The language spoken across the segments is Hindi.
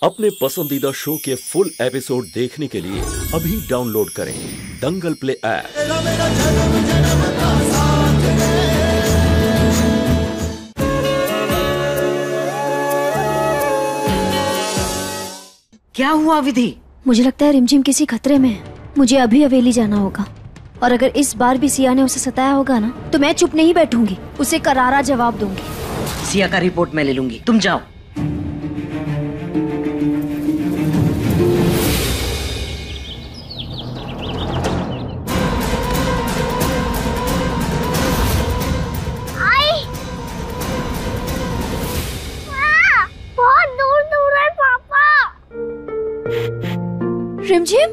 अपने पसंदीदा शो के फुल एपिसोड देखने के लिए अभी डाउनलोड करें दंगल प्ले ऐप। क्या हुआ विधि? मुझे लगता है रिमझिम किसी खतरे में है। मुझे अभी हवेली जाना होगा और अगर इस बार भी सिया ने उसे सताया होगा ना तो मैं चुप नहीं बैठूंगी, उसे करारा जवाब दूंगी। सिया का रिपोर्ट मैं ले लूंगी, तुम जाओ। बहुत दूर दूर है पापा। रिमझिम,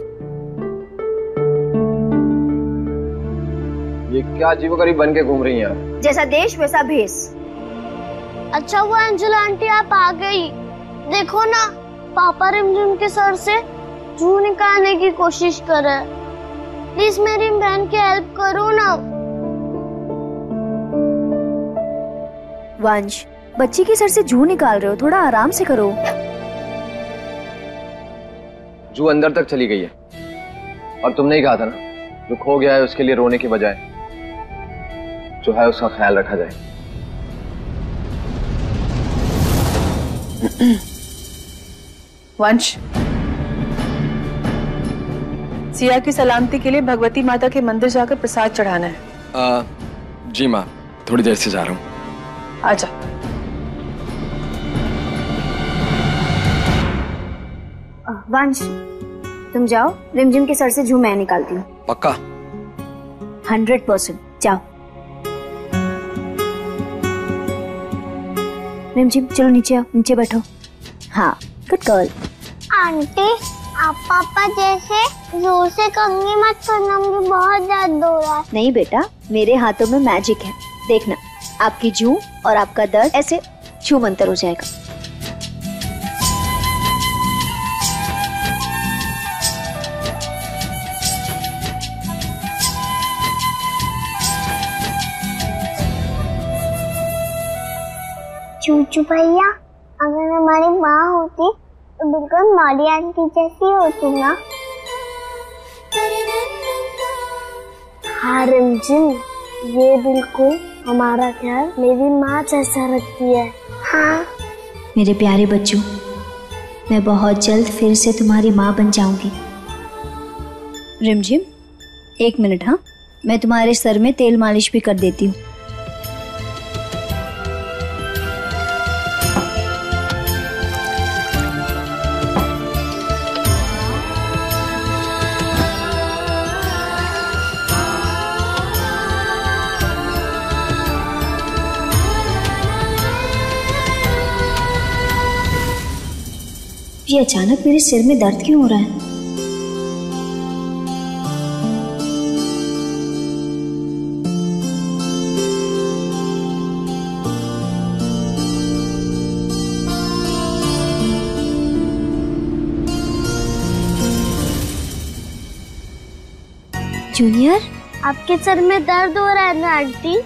ये क्या अजीबोगरीब बन के घूम रही हैं? जैसा देश वैसा भेष। अच्छा हुआ अंजुला आंटी आप आ गई। देखो ना, पापा रिमझिम के सर से जू निकालने की कोशिश कर रहे हैं। प्लीज मेरी बहन की हेल्प करो ना। वंश, बच्ची के सर से जू निकाल रहे हो, थोड़ा आराम से करो। जू अंदर तक चली गई है और तुमने ही कहा था ना, जो खो गया है उसके लिए रोने की बजाय जो है उसका ख्याल रखा जाए। वंश, सिया की सलामती के लिए भगवती माता के मंदिर जाकर प्रसाद चढ़ाना है। जी माँ, थोड़ी देर से जा रहा हूँ। आजा। वंश, तुम जाओ, रिमझिम के सर से जू मैं निकालती हूँ। पक्का? 100%। जाओ। रिमझिम चलो नीचे आओ, नीचे बैठो। हाँ, गुड गर्ल। आंटी, आप पापा जैसे जोर से कंघी मत करना, मुझे बहुत दर्द हो रहा है। नहीं बेटा, मेरे हाथों में मैजिक है, देखना आपकी जू और आपका दर्द ऐसे छू मंतर हो जाएगा। चूचू भैया, अगर हमारी माँ होती तो बिल्कुल मौली आंटी जैसी होती ना। हाँ रिमझिम, ये बिल्कुल हमारा ख्याल मेरी माँ जैसा रखती है। हाँ मेरे प्यारे बच्चों, मैं बहुत जल्द फिर से तुम्हारी माँ बन जाऊंगी। रिमझिम, 1 मिनट। हाँ, मैं तुम्हारे सर में तेल मालिश भी कर देती हूँ। ये अचानक मेरे सिर में दर्द क्यों हो रहा है? जूनियर, आपके सर में दर्द हो रहा है ना आंटी?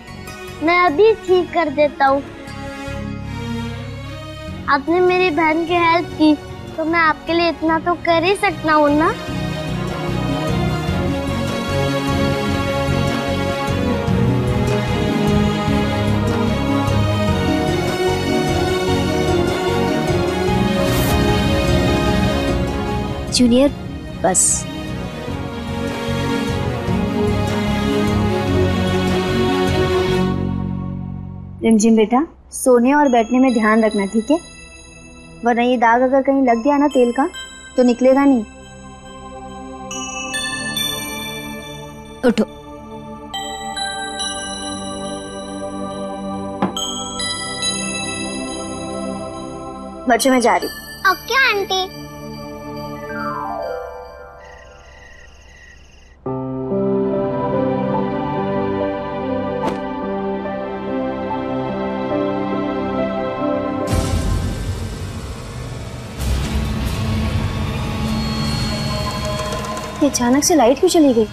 मैं अभी ठीक कर देता हूँ। आपने मेरी बहन की हेल्प की तो मैं आपके लिए इतना तो कर ही सकता हूँ ना। जूनियर, बस। रिमझिम बेटा, सोने और बैठने में ध्यान रखना, ठीक है? वरना ये दाग अगर कहीं लग गया ना तेल का तो निकलेगा नहीं। उठो। बच्चों, मैं जा रही हूँ। Okay aunty. ये अचानक से लाइट क्यों चली गई?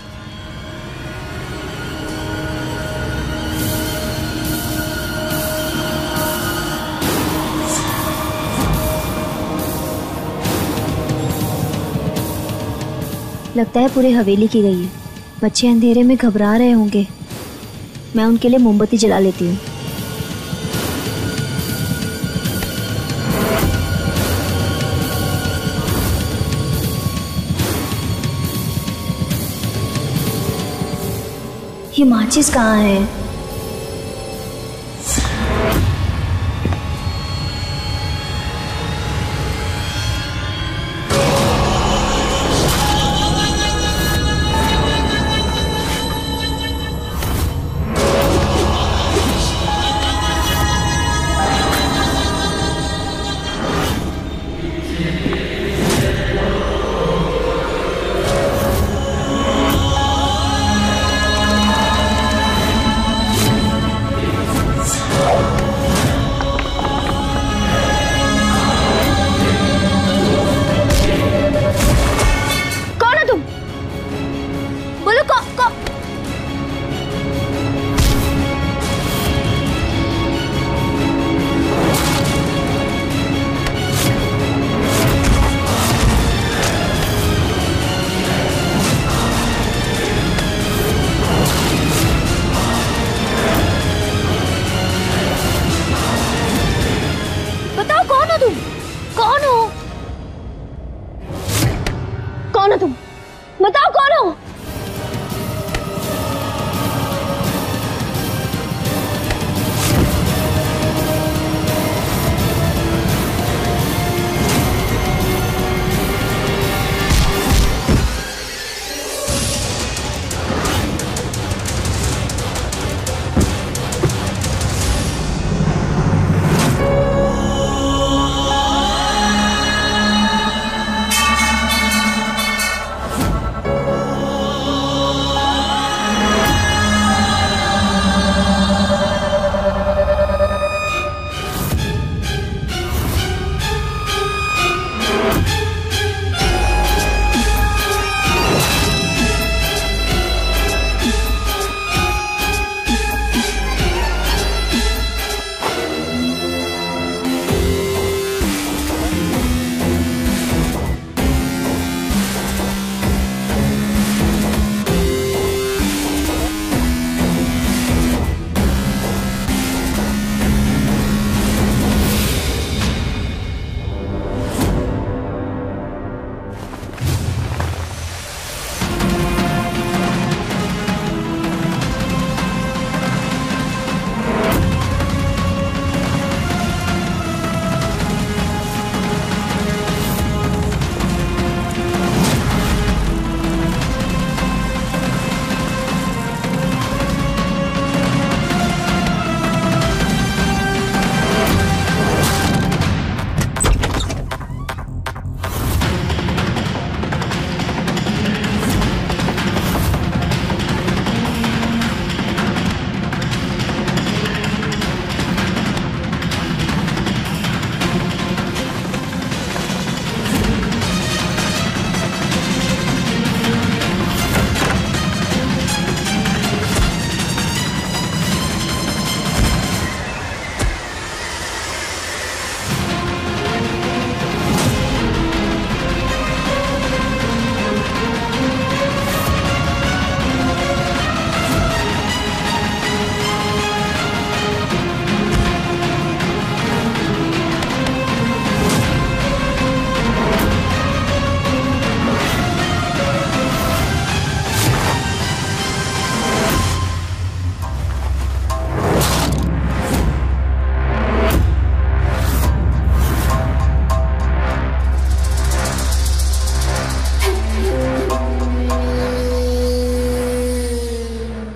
लगता है पूरे हवेली की गई है। बच्चे अंधेरे में घबरा रहे होंगे। मैं उनके लिए मोमबत्ती जला लेती हूँ। ये माचिस कहाँ है?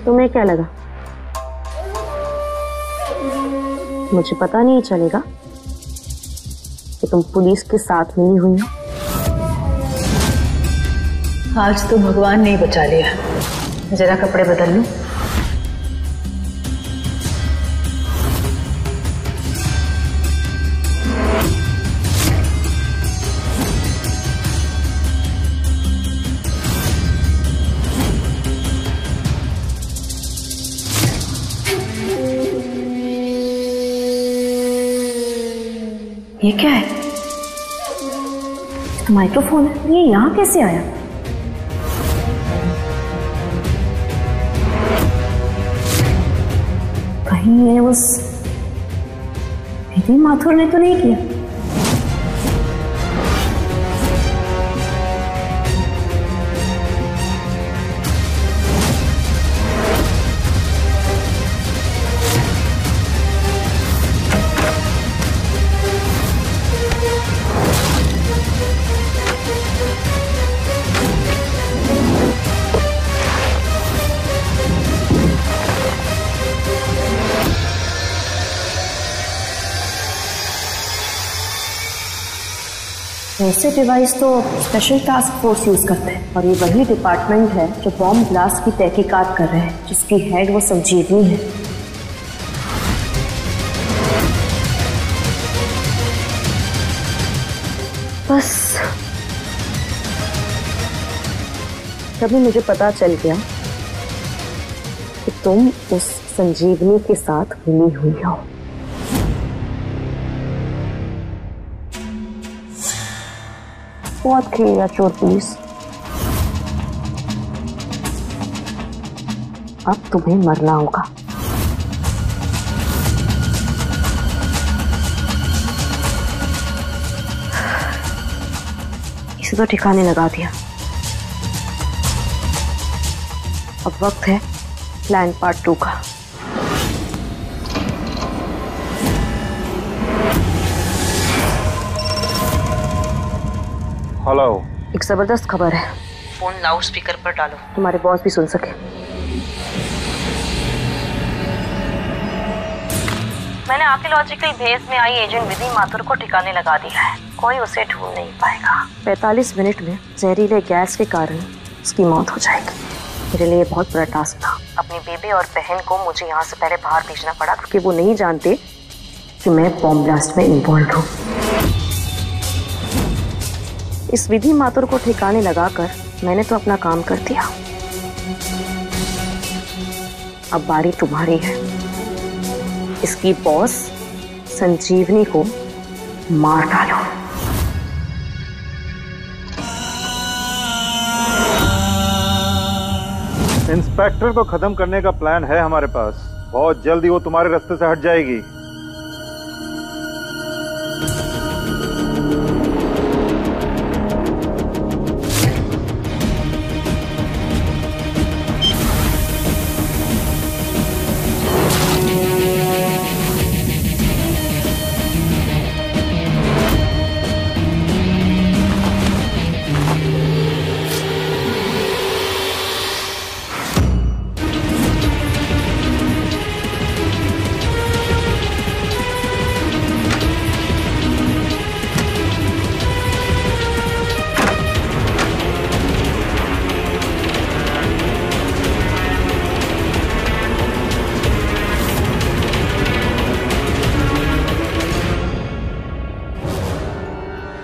तुम्हें क्या लगा? मुझे पता नहीं चलेगा कि तुम पुलिस के साथ मिली हुई हो। आज तो भगवान ने बचा लिया। जरा कपड़े बदल लूं। ये क्या है? माइक्रोफोन है, ये यहाँ कैसे आया? कहीं ये उस विधि माथुर ने तो नहीं किया? ऐसे डिवाइस तो स्पेशल टास्क फोर्स यूज करते हैं और ये वही डिपार्टमेंट है जो बॉम्ब ब्लास्ट की तहकीकात कर रहे हैं, जिसकी हेड वो संजीवनी है। बस तभी मुझे पता चल गया कि तुम उस संजीवनी के साथ मिली हुई हो। बहुत खेला चोर पुलिस, अब तुम्हें मरना होगा। इसे तो ठिकाने लगा दिया, अब वक्त है प्लान पार्ट 2 का। हेलो, एक जबरदस्त खबर है, फोन लाउड स्पीकर पर डालो, तुम्हारे बॉस भी सुन सके। मैंने आर्कियोलॉजिकल बेस में आई एजेंट विधि माथुर को ठिकाने लगा दिया है, कोई उसे ढूंढ नहीं पाएगा। 45 मिनट में जहरीले गैस के कारण उसकी मौत हो जाएगी। मेरे लिए बहुत बड़ा टास्क था। अपनी बेबी और बहन को मुझे यहाँ से पहले बाहर भेजना पड़ा क्योंकि वो नहीं जानते कि मैं बॉम्ब ब्लास्ट में इन्वॉल्व हूँ। इस विधि माथुर को ठिकाने लगाकर मैंने तो अपना काम कर दिया, अब बारी तुम्हारी है। इसकी बॉस संजीवनी को मार डालो। इंस्पेक्टर को खत्म करने का प्लान है हमारे पास, बहुत जल्दी वो तुम्हारे रास्ते से हट जाएगी।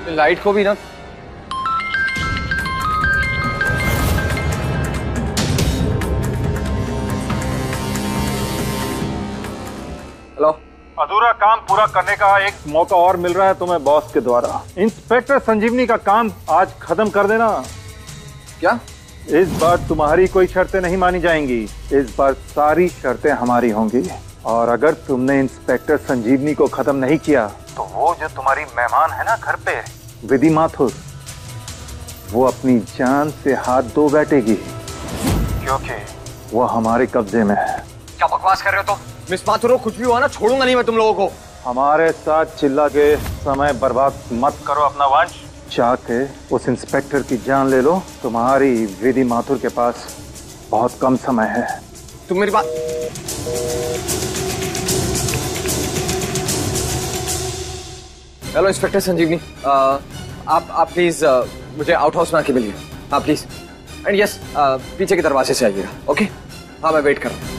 लाइट को भी ना हेलो, अधूरा काम पूरा करने का एक मौका और मिल रहा है तुम्हें बॉस के द्वारा। इंस्पेक्टर संजीवनी का काम आज खत्म कर देना। क्या? इस बार तुम्हारी कोई शर्तें नहीं मानी जाएंगी, इस बार सारी शर्तें हमारी होंगी। और अगर तुमने इंस्पेक्टर संजीवनी को खत्म नहीं किया तो वो जो तुम्हारी मेहमान है ना घर पे, विधि माथुर, वो अपनी जान से हाथ धो बैठेगी, क्योंकि वो हमारे कब्जे में है। क्या बकवास कर रहे हो तुम? मिस माथुर को कुछ भी हुआ ना, छोड़ूंगा नहीं मैं तुम लोगों को। हमारे साथ चिल्ला के समय बर्बाद मत करो अपना वंश, जाके उस इंस्पेक्टर की जान ले लो। तुम्हारी विधि माथुर के पास बहुत कम समय है। तुम मेरी बात हेलो इंस्पेक्टर संजीवनी, आप प्लीज मुझे आउट हाउस में आके मिलिए। हाँ प्लीज, एंड यस पीछे के दरवाजे से आइएगा। ओके, हाँ मैं वेट कर रहा हूँ।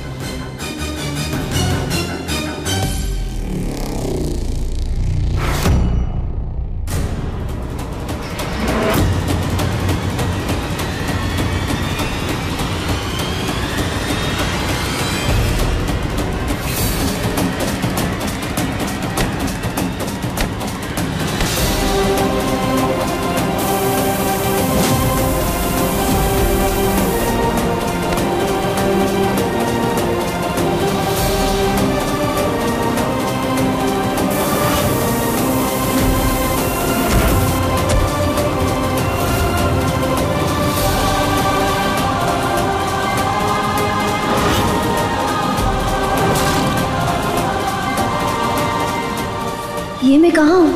मैं कहाँ हूँ?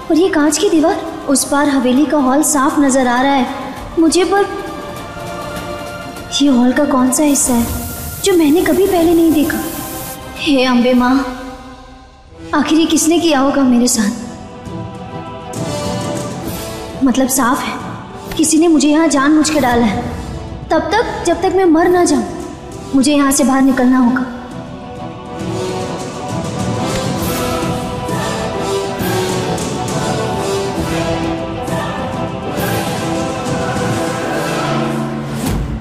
और ये कांच की दीवार, उस पार हवेली का हॉल साफ नजर आ रहा है मुझे, पर ये हॉल का कौन सा हिस्सा है जो मैंने कभी पहले नहीं देखा? हे अम्बे माँ, आखिर ये किसने किया होगा मेरे साथ? मतलब साफ है किसी ने मुझे यहाँ जानबूझ के डाला है। तब तक जब तक मैं मर ना जाऊं, मुझे यहाँ से बाहर निकलना होगा।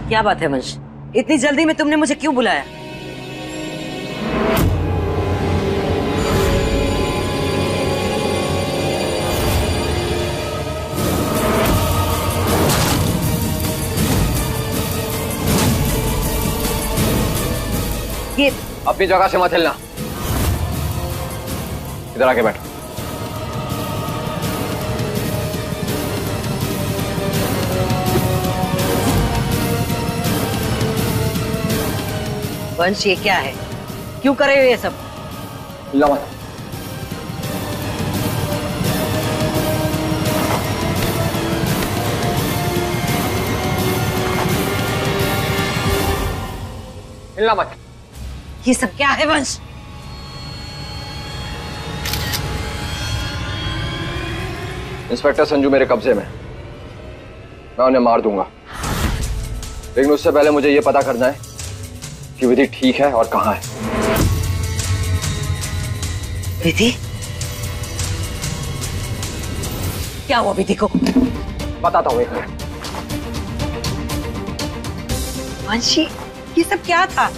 क्या बात है वंश, इतनी जल्दी में तुमने मुझे क्यों बुलाया? ये अपनी जगह से मत हिलना, इधर आके बैठो। वंश, ये क्या है? क्यों कर रहे हो ये सब? हिलना मत। हिलना मत। ये सब क्या है वंश? इंस्पेक्टर संजू मेरे कब्जे में, मैं उन्हें मार दूंगा, लेकिन उससे पहले मुझे यह पता करना है कि विधि ठीक है और कहां है। विधि? क्या हुआ विधि को? बताता हूं एक मिनट। वंशी, ये सब क्या था?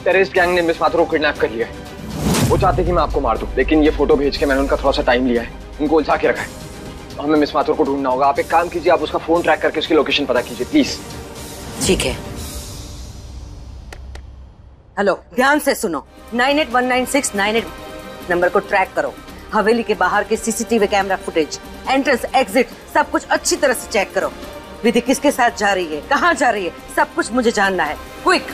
टेररिस्ट गैंग ने मिस माथुर को किडनैप कर लिया है। वो चाहते कि मैं आपको मार दूं, लेकिन ये फोटो भेज के मैंने उनका थोड़ा सा टाइम लिया है, उनको उलझा के रखा है। तो हमें मिस माथुर को ढूंढना होगा। आप एक काम कीजिए, आप उसका फोन ट्रैक करके उसकी लोकेशन पता कीजिए प्लीज। ठीक है। हेलो, ध्यान से सुनो। 981969 नंबर को ट्रैक करो। हवेली के बाहर के CCTV camera footage, entrance, exit, सब कुछ अच्छी तरह से चेक करो। विधि किसके साथ जा रही है, कहाँ जा रही है, सब कुछ मुझे जानना है। क्विक।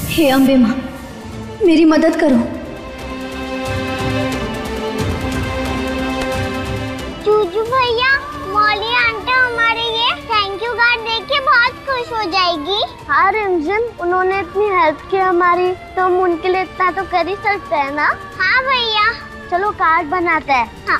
हे अम्बे माँ, मेरी मदद करो। जूजू भैया, मौली आंटी हमारे ये थैंक यू कार्ड देख के बहुत खुश हो जाएगी। हाँ रिमझिम, उन्होंने इतनी हेल्प की हमारी, तो हम उनके लिए इतना तो कर ही सकते हैं ना। हाँ भैया, चलो कार्ड बनाते हैं। हाँ।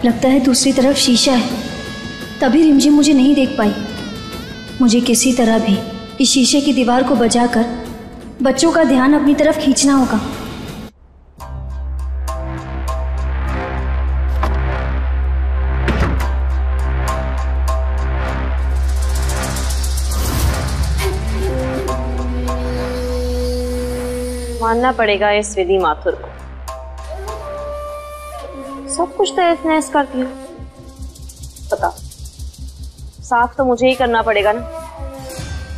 लगता है दूसरी तरफ शीशा है, तभी रिमझिम मुझे नहीं देख पाई। मुझे किसी तरह भी इस शीशे की दीवार को बचाकर बच्चों का ध्यान अपनी तरफ खींचना होगा। मानना पड़ेगा इस विधि माथुर को, सब कुछ तो इसने कर दिया। पता साफ तो मुझे ही करना पड़ेगा ना,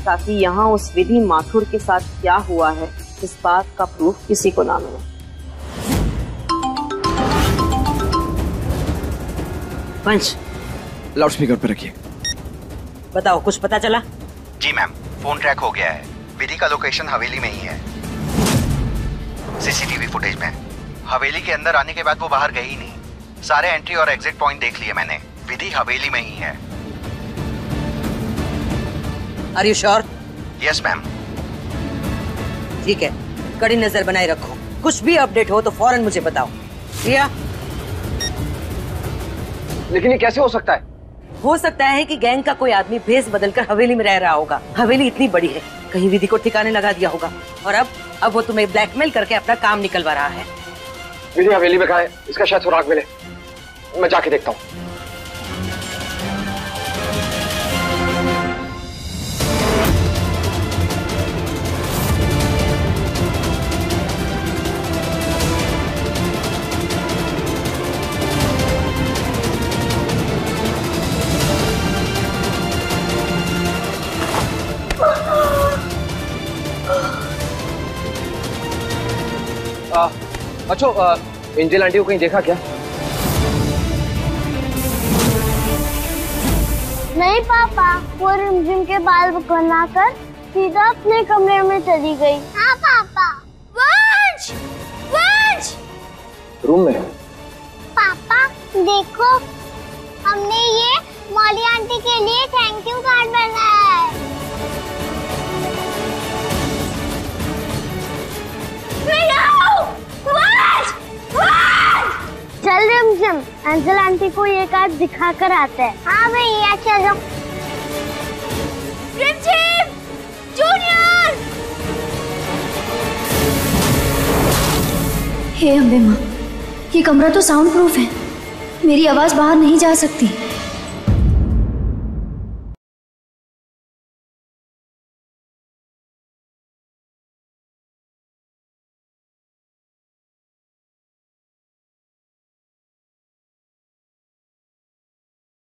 ताकि यहाँ उस विधि माथुर के साथ क्या हुआ है इस बात का प्रूफ किसी को ना मिले। पंच, लाउडस्पीकर पर रखिए। बताओ, कुछ पता चला? जी मैम, फोन ट्रैक हो गया है। विधि का लोकेशन हवेली में ही है, सीसीटीवी फुटेज में। हवेली के अंदर आने के बाद वो बाहर गई ही नहीं। सारे एंट्री और एग्जिट पॉइंट देख लिए मैंने, विधि हवेली में ही है। Are you sure? Yes ma'am. ठीक है, कड़ी नजर बनाए रखो, कुछ भी अपडेट हो तो फौरन मुझे बताओ। रिया? लेकिन ये कैसे हो सकता है? हो सकता है कि गैंग का कोई आदमी भेस बदलकर हवेली में रह रहा होगा। हवेली इतनी बड़ी है, कहीं विधि को ठिकाने लगा दिया होगा और अब वो तुम्हें ब्लैकमेल करके अपना काम निकलवा रहा है। विधि हवेली में कहाँ है? इसका शायद सुराग मिले, मैं जाके देखता हूँ। अच्छा, एंजल आंटी को कहीं देखा क्या? नहीं पापा, वो रिमझिम के बाल बनाकर सीधा अपने कमरे में चली गई। हाँ पापा। वंश! वंश! रूम में? पापा देखो, हमने ये मॉली आंटी के लिए थैंक यू कार्ड बनाया है। चल रिमझिम, एंजल आंटी को ये कार्ड दिखा कर आते हैं। हाँ भैया चलो। रिमझिम! जूनियर! हे अम्बे माँ, ये कमरा तो साउंड प्रूफ है, मेरी आवाज बाहर नहीं जा सकती।